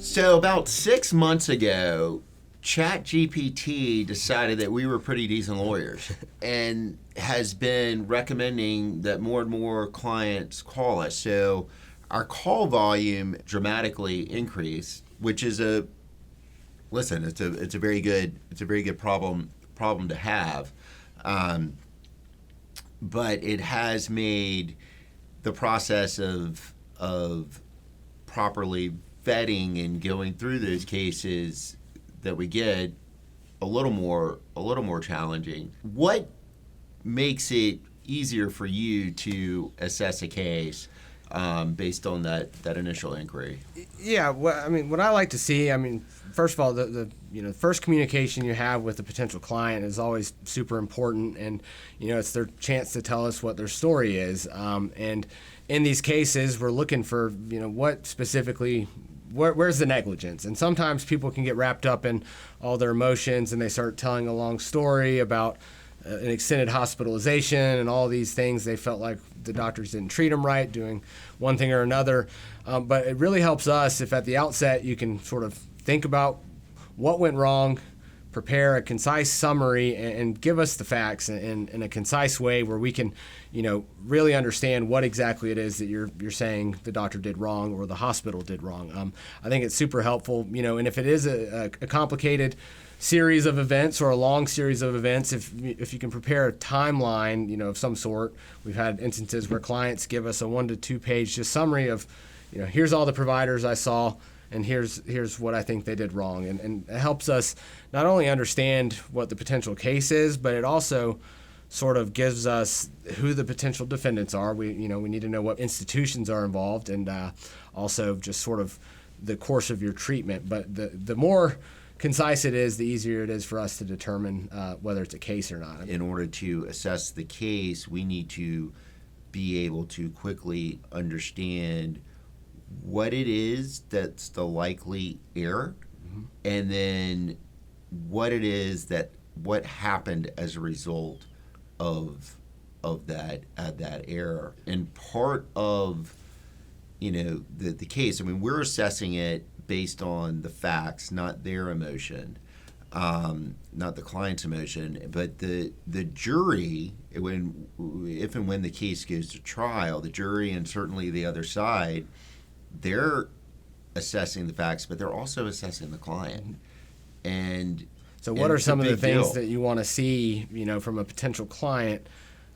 So about 6 months ago, ChatGPT decided that we were pretty decent lawyers and has been recommending that more and more clients call us. So our call volume dramatically increased, which is it's a very good problem to have. But it has made the process of properly vetting and going through those cases that we get a little more challenging. What makes it easier for you to assess a case based on that initial inquiry? Yeah, what I like to see, first of all, the first communication you have with a potential client is always super important, and it's their chance to tell us what their story is. And in these cases, we're looking for what specifically. Where's the negligence? And sometimes people can get wrapped up in all their emotions and they start telling a long story about an extended hospitalization and all these things. They felt like the doctors didn't treat them right, doing one thing or another. But it really helps us if at the outset you can sort of think about what went wrong, prepare a concise summary, and give us the facts in a concise way where we can, really understand what exactly it is that you're saying the doctor did wrong or the hospital did wrong. I think it's super helpful, and if it is a complicated series of events or a long series of events, if you can prepare a timeline, of some sort. We've had instances where clients give us a 1 to 2 page just summary of, here's all the providers I saw, and here's what I think they did wrong. And it helps us not only understand what the potential case is, but it also sort of gives us who the potential defendants are. We need to know what institutions are involved, and also just sort of the course of your treatment. But the more concise it is, the easier it is for us to determine whether it's a case or not. In order to assess the case, we need to be able to quickly understand what it is that's the likely error, and then what happened as a result of that error. And part of the case, we're assessing it based on the facts, not their emotion, not the client's emotion, but the jury, if and when the case goes to trial, the jury and certainly the other side, they're assessing the facts, but they're also assessing the client. And so what are some of the things that you want to see, from a potential client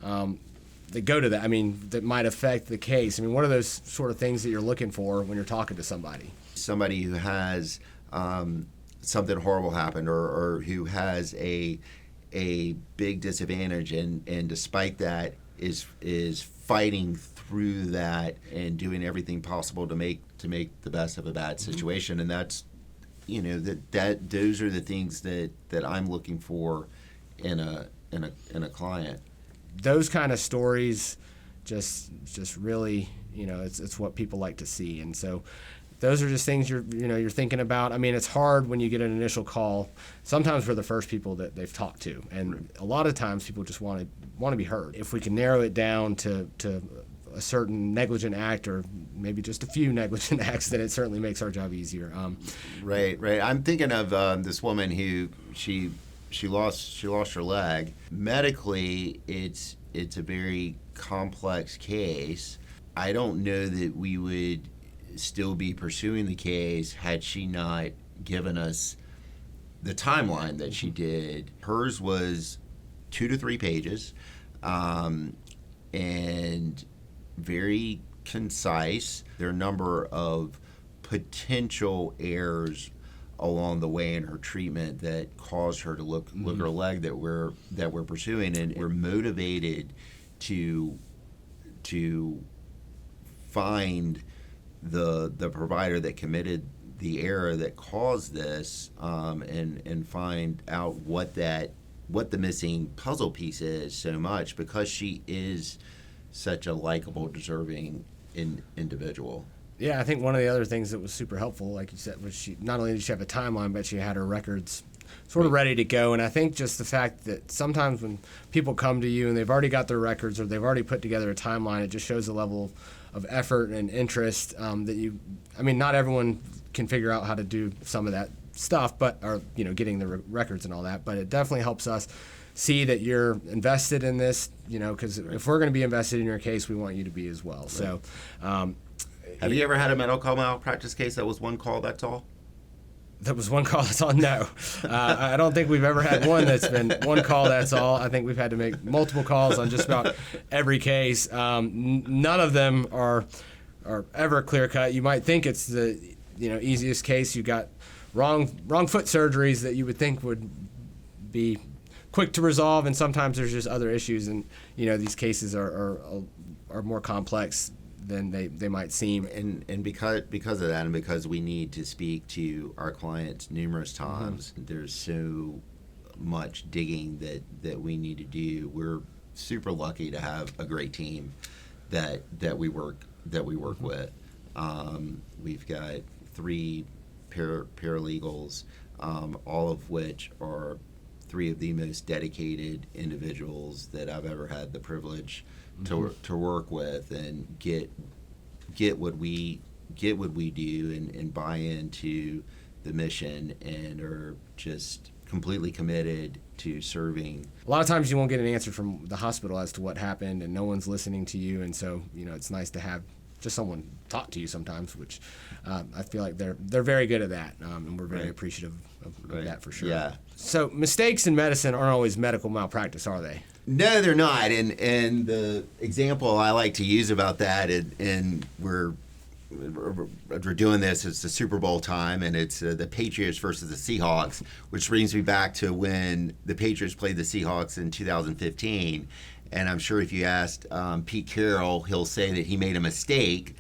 that go to that, that might affect the case? What are those sort of things that you're looking for when you're talking to somebody? Somebody who has something horrible happen or who has a big disadvantage and despite that is fighting through that and doing everything possible to make the best of a bad situation. And that's those are the things that I'm looking for in a client. Those kind of stories just really, it's what people like to see. And so those are just things you're thinking about. It's hard when you get an initial call. Sometimes we're the first people that they've talked to, and a lot of times people just want to be heard. If we can narrow it down to a certain negligent act or maybe just a few negligent acts, then it certainly makes our job easier. Right. I'm thinking of this woman who she lost her leg. Medically, it's a very complex case. I don't know that we would still be pursuing the case had she not given us the timeline that she did. Hers was 2 to 3 pages, and very concise. There are a number of potential errors along the way in her treatment that caused her to look her leg that we're pursuing, and we're motivated to find the provider that committed the error that caused this, and find out what the missing puzzle piece is so much, because she is such a likable, deserving individual. Yeah, I think one of the other things that was super helpful, like you said, was she not only did she have a timeline, but she had her records sort of ready to go. And I think just the fact that sometimes when people come to you and they've already got their records or they've already put together a timeline, it just shows a level of effort and interest that not everyone can figure out how to do some of that stuff, but or getting the records and all that. But it definitely helps us see that you're invested in this, because if we're going to be invested in your case, we want you to be as well. Right. So, have you ever had a medical malpractice case that was one call, that's all? That was one call, that's all? No. I don't think we've ever had one that's been one call, that's all. I think we've had to make multiple calls on just about every case. None of them are ever clear cut. You might think it's the easiest case. You got wrong foot surgeries that you would think would be quick to resolve, and sometimes there's just other issues, and these cases are more complex than they might seem. And because of that, and because we need to speak to our clients numerous times, there's so much digging that we need to do. We're super lucky to have a great team that we work with. We've got 3 paralegals, all of which are 3 of the most dedicated individuals that I've ever had the privilege to work with, and get what we do and buy into the mission, and are just completely committed to serving. A lot of times you won't get an answer from the hospital as to what happened, and no one's listening to you, and so it's nice to have just someone talk to you sometimes, which I feel like they're very good at that, and we're very appreciative of that for sure. Yeah. So mistakes in medicine aren't always medical malpractice, are they? No, they're not. And the example I like to use about that, and we're doing this, it's the Super Bowl time, and it's the Patriots versus the Seahawks, which brings me back to when the Patriots played the Seahawks in 2015. And I'm sure if you asked Pete Carroll, he'll say that he made a mistake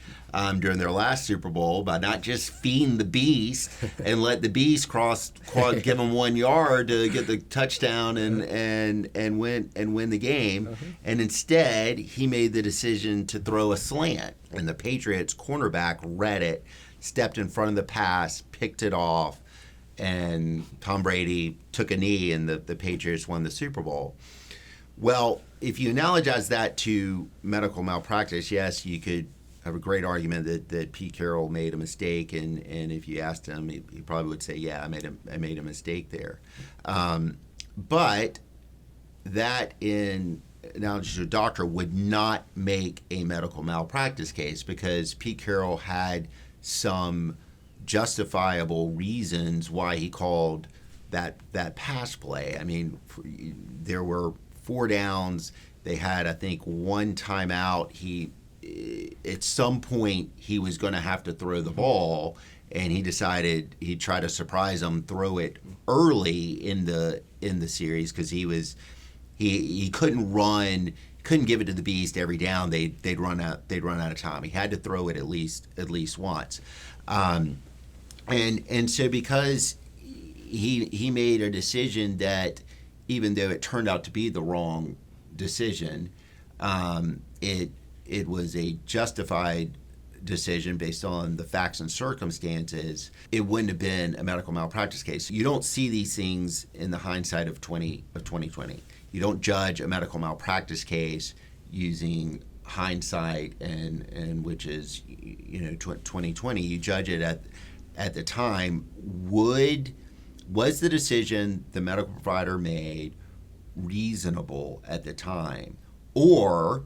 during their last Super Bowl by not just feeding the beast and let the beast give him 1 yard to get the touchdown and win the game. And instead, he made the decision to throw a slant. And the Patriots cornerback read it, stepped in front of the pass, picked it off, and Tom Brady took a knee, and the Patriots won the Super Bowl. Well, if you analogize that to medical malpractice, yes, you could have a great argument that Pete Carroll made a mistake, and if you asked him, he probably would say, yeah, I made a mistake there. But that, in analogy to a doctor, would not make a medical malpractice case, because Pete Carroll had some justifiable reasons why he called that pass play. I mean, there were 4 downs. They had, I think, 1 timeout. At some point, he was going to have to throw the ball, and he decided he'd try to surprise them, throw it early in the series, because he couldn't give it to the beast every down. They'd run out of time. He had to throw it at least once, and so because he made a decision that, even though it turned out to be the wrong decision, it was a justified decision based on the facts and circumstances. It wouldn't have been a medical malpractice case. You don't see these things in the hindsight of 2020. You don't judge a medical malpractice case using hindsight and which is 2020. You judge it at the time. Was the decision the medical provider made reasonable at the time, or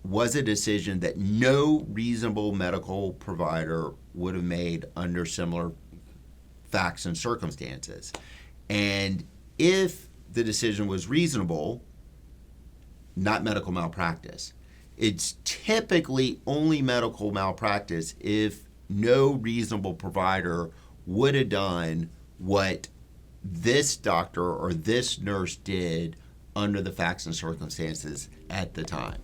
was a decision that no reasonable medical provider would have made under similar facts and circumstances? And if the decision was reasonable, not medical malpractice. It's typically only medical malpractice if no reasonable provider would have done what this doctor or this nurse did under the facts and circumstances at the time.